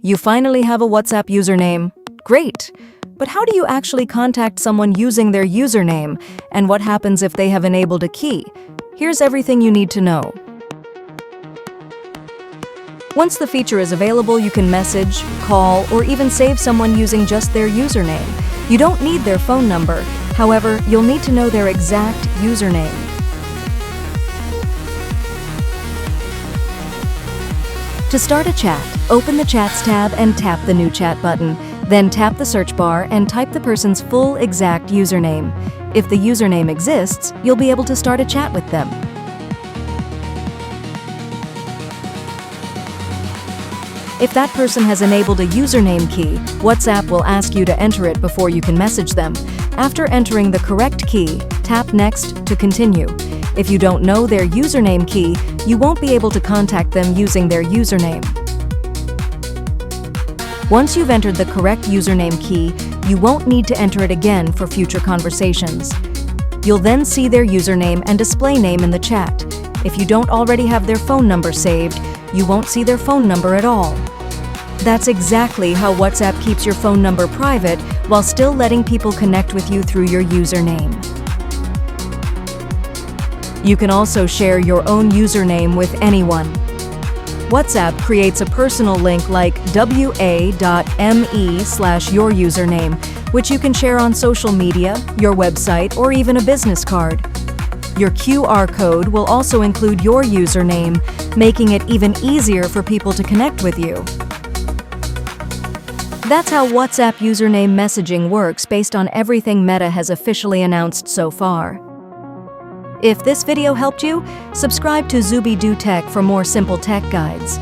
You finally have a WhatsApp username. Great! But how do you actually contact someone using their username? And what happens if they have enabled a key? Here's everything you need to know. Once the feature is available, you can message, call, or even save someone using just their username. You don't need their phone number. However, you'll need to know their exact username. To start a chat, open the Chats tab and tap the New Chat button. Then tap the search bar and type the person's full exact username. If the username exists, you'll be able to start a chat with them. If that person has enabled a username key, WhatsApp will ask you to enter it before you can message them. After entering the correct key, tap Next to continue. If you don't know their username key, you won't be able to contact them using their username. Once you've entered the correct username key, you won't need to enter it again for future conversations. You'll then see their username and display name in the chat. If you don't already have their phone number saved, you won't see their phone number at all. That's exactly how WhatsApp keeps your phone number private while still letting people connect with you through your username. You can also share your own username with anyone. WhatsApp creates a personal link like wa.me/yourusername, which you can share on social media, your website, or even a business card. Your QR code will also include your username, making it even easier for people to connect with you. That's how WhatsApp username messaging works based on everything Meta has officially announced so far. If this video helped you, subscribe to Zoobie Do Tech for more simple tech guides.